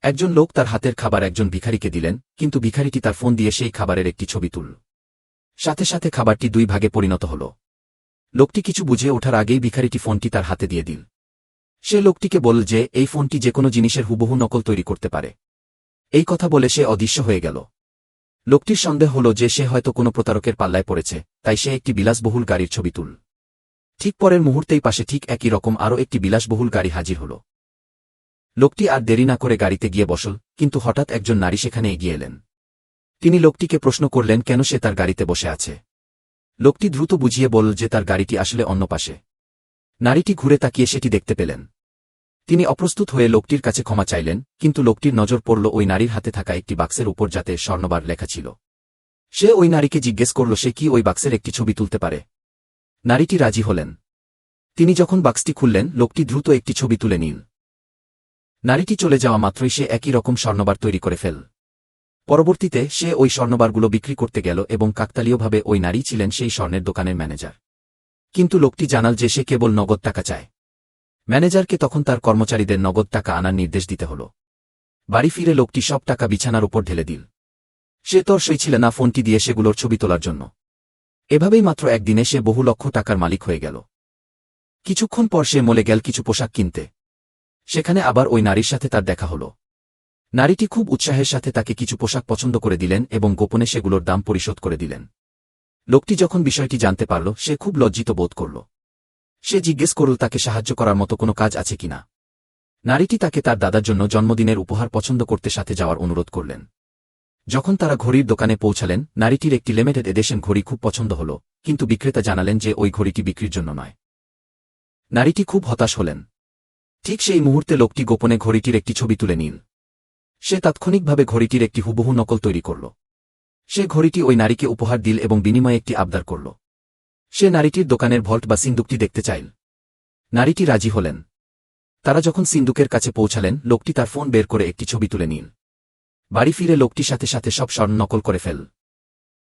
একজন লোক তার হাতের খাবার একজন ভিখারিকে দিলেন, কিন্তু ভিখারিটি তার ফোন দিয়ে সেই খাবারের একটি ছবি তুলল। সাথে সাথে খাবারটি 2 ভাগে পরিণত হল। লোকটি কিছু বুঝে ওঠার আগেই ভিখারিটি ফোনটি তার হাতে দিয়ে দিল। সে লোকটিকে বলল যে এই ফোনটি যেকোনো জিনিসের হুবহু নকল তৈরি করতে পারে। এই কথা বলে সে অদৃশ্য হয়ে গেল। লোকটির সন্দেহ হল যে সে হয়তো কোনো প্রতারকের পাল্লায় পড়েছে, তাই সে একটি বিলাসবহুল গাড়ির ছবি তুলল। ঠিক পরের মুহূর্তেই পাশে ঠিক একই রকম আরও একটি বিলাসবহুল গাড়ি হাজির হল। লোকটি আর দেরি না করে গাড়িতে গিয়ে বসল, কিন্তু হঠাৎ একজন নারী সেখানে এগিয়ে এলেন। তিনি লোকটিকে প্রশ্ন করলেন কেন সে তার গাড়িতে বসে আছে। লোকটি দ্রুত বুঝিয়ে বলল যে তার গাড়িটি আসলে অন্য পাশে। নারীটি ঘুরে তাকিয়ে সেটি দেখতে পেলেন। তিনি অপ্রস্তুত হয়ে লোকটির কাছে ক্ষমা চাইলেন, কিন্তু লোকটির নজর পড়ল ওই নারীর হাতে থাকা একটি বাক্সের উপর যাতে স্বর্ণবার লেখা ছিল। সে ওই নারীকে জিজ্ঞেস করল সে কি ওই বাক্সের একটি ছবি তুলতে পারে। নারীটি রাজি হলেন। তিনি যখন বাক্সটি খুললেন লোকটি দ্রুত একটি ছবি তুলে নিল। নারীটি চলে যাওয়া মাত্রই সে একই রকম স্বর্ণবার তৈরি করে ফেল। পরবর্তীতে সে ওই স্বর্ণবারগুলো বিক্রি করতে গেল এবং কাকতালীয়ভাবে ওই নারী ছিলেন সেই স্বর্ণের দোকানের ম্যানেজার। কিন্তু লোকটি জানাল যে সে কেবল নগদ টাকা চায়। ম্যানেজারকে তখন তার কর্মচারীদের নগদ টাকা আনার নির্দেশ দিতে হল। বাড়ি ফিরে লোকটি সব টাকা বিছানার উপর ঢেলে দিল। সে তোর সই ছিল না ফোনটি দিয়ে সেগুলোর ছবি তোলার জন্য। এভাবেই মাত্র একদিনে সে বহু লক্ষ টাকার মালিক হয়ে গেল। কিছুক্ষণ পর সে মলে গেল কিছু পোশাক কিনতে। সেখানে আবার ওই নারীর সাথে তার দেখা হল। নারীটি খুব উৎসাহের সাথে তাকে কিছু পোশাক পছন্দ করে দিলেন এবং গোপনে সেগুলোর দাম পরিশোধ করে দিলেন। লোকটি যখন বিষয়টি জানতে পারল সে খুব লজ্জিত বোধ করল। সে জিজ্ঞেস করল তাকে সাহায্য করার মতো কোনো কাজ আছে কিনা। নারীটি তাকে তার দাদার জন্য জন্মদিনের উপহার পছন্দ করতে সাথে যাওয়ার অনুরোধ করলেন। যখন তারা ঘড়ির দোকানে পৌঁছালেন নারীটির একটি লিমিটেড এডিশন ঘড়ি খুব পছন্দ হল, কিন্তু বিক্রেতা জানালেন যে ওই ঘড়িটি বিক্রির জন্য নয়। নারীটি খুব হতাশ হলেন। ঠিক সেই মুহূর্তে লোকটি গোপনে ঘড়িটির একটি ছবি তুলে নিল। সে তাৎক্ষণিকভাবে ঘড়িটির একটি হুবহু নকল তৈরি করল। সে ঘড়িটি ওই নারীকে উপহার দিল এবং বিনিময়ে একটি আবদার করল। সে নারীটির দোকানের ভল্ট বা সিন্দুকটি দেখতে চাইল। নারীটি রাজি হলেন। তারা যখন সিন্দুকের কাছে পৌঁছালেন লোকটি তার ফোন বের করে একটি ছবি তুলে নিল। বাড়ি ফিরে লোকটির সাথে সাথে সব স্বর্ণ নকল করে ফেল।